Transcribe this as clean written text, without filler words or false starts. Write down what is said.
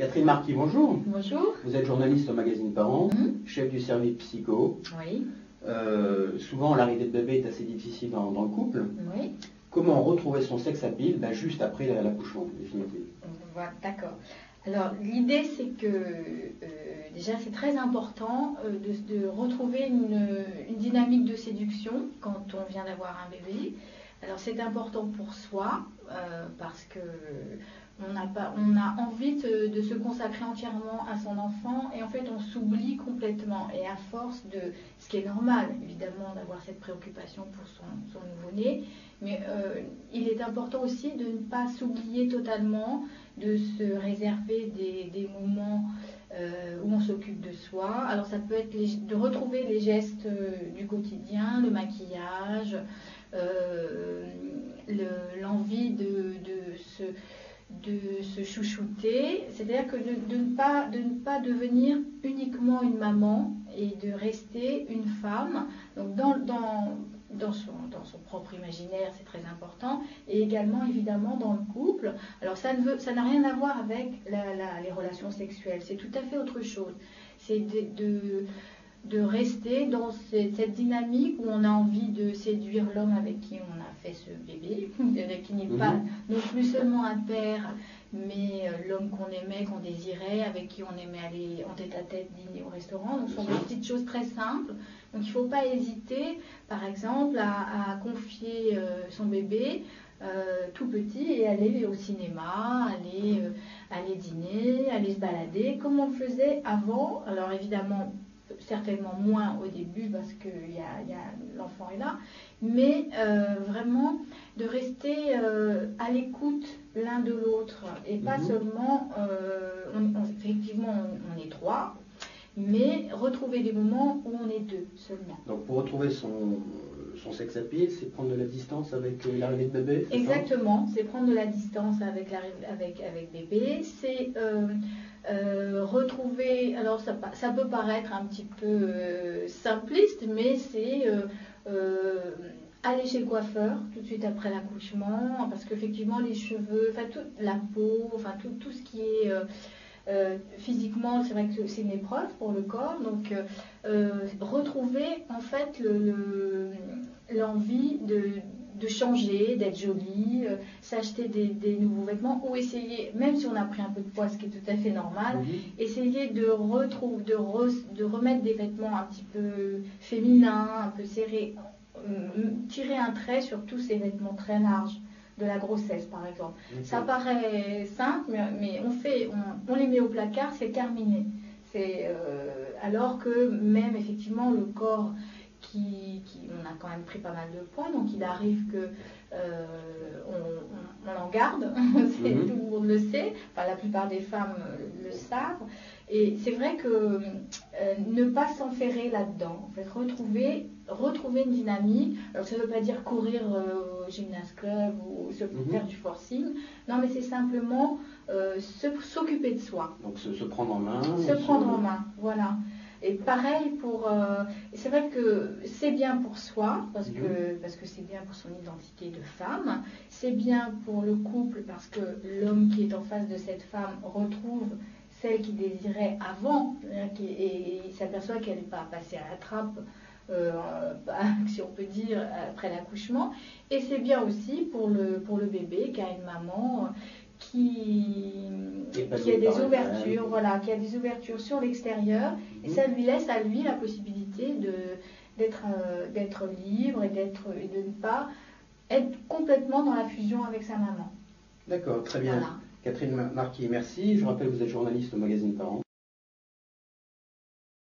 Catherine Marquis, bonjour. Bonjour. Vous êtes journaliste au magazine Parents, chef du service psycho. Oui. Souvent, l'arrivée de bébé est assez difficile dans le couple. Oui. Comment retrouver son sex appeal juste après l'accouchement définitif? Voilà, d'accord. Alors, l'idée, c'est que déjà, c'est très important de retrouver une dynamique de séduction quand on vient d'avoir un bébé. Alors, c'est important pour soi parce que on a envie de se consacrer entièrement à son enfant et en fait, on s'oublie complètement. Et à force de, ce qui est normal, évidemment, d'avoir cette préoccupation pour son nouveau-né, mais il est important aussi de ne pas s'oublier totalement, de se réserver des moments où on s'occupe de soi. Alors ça peut être de retrouver les gestes du quotidien, le maquillage, l'envie de se chouchouter, c'est-à-dire que de ne pas devenir uniquement une maman et de rester une femme. Donc dans son propre imaginaire, c'est très important, et également évidemment dans le couple. Alors ça n'a rien à voir avec les relations sexuelles, c'est tout à fait autre chose. C'est de rester dans cette dynamique où on a envie de séduire l'homme avec qui on a fait ce bébé, qui n'est pas non plus seulement un père, mais l'homme qu'on aimait, qu'on désirait, avec qui on aimait aller en tête-à-tête dîner au restaurant. Donc ce sont des petites choses très simples. Donc il ne faut pas hésiter, par exemple, à confier son bébé tout petit et aller au cinéma, aller dîner, aller se balader, comme on le faisait avant. Alors évidemment, certainement moins au début parce que l'enfant est là, mais vraiment de rester à l'écoute l'un de l'autre et pas seulement, effectivement on est trois, mais retrouver des moments où on est deux seulement. Donc pour retrouver son sex appeal, c'est prendre de la distance avec l'arrivée de bébé? Exactement, c'est prendre de la distance avec bébé, c'est retrouver, alors ça peut paraître un petit peu simpliste, mais c'est aller chez le coiffeur tout de suite après l'accouchement, parce qu'effectivement les cheveux, enfin toute la peau, enfin tout ce qui est physiquement, c'est vrai que c'est une épreuve pour le corps, donc retrouver en fait l'envie de changer, d'être jolie, s'acheter des nouveaux vêtements, ou essayer, même si on a pris un peu de poids, ce qui est tout à fait normal, essayer de remettre des vêtements un petit peu féminins, un peu serrés, tirer un trait sur tous ces vêtements très larges de la grossesse par exemple. Ça paraît simple, mais on les met au placard, c'est terminé. Alors que même effectivement le corps on a quand même pris pas mal de poids, donc il arrive que on en garde, tout le monde le sait, enfin la plupart des femmes le savent, et c'est vrai que ne pas s'enferrer là-dedans, en fait, retrouver une dynamique. Alors ça ne veut pas dire courir au gymnase club ou faire du forcing, non, mais c'est simplement s'occuper de soi. Donc se prendre en main. Se prendre en main, voilà. Et pareil c'est vrai que c'est bien pour soi, parce que c'est bien pour son identité de femme, c'est bien pour le couple, parce que l'homme qui est en face de cette femme retrouve celle qu'il désirait avant, et il s'aperçoit qu'elle n'est pas passée à la trappe, si on peut dire, après l'accouchement. Et c'est bien aussi pour le bébé qui a une maman qui a des ouvertures, voilà, qui a des ouvertures sur l'extérieur, et ça lui laisse à lui la possibilité d'être libre et de ne pas être complètement dans la fusion avec sa maman. D'accord, très bien. Voilà. Catherine Marquis, merci. Je rappelle que vous êtes journaliste au magazine Parents.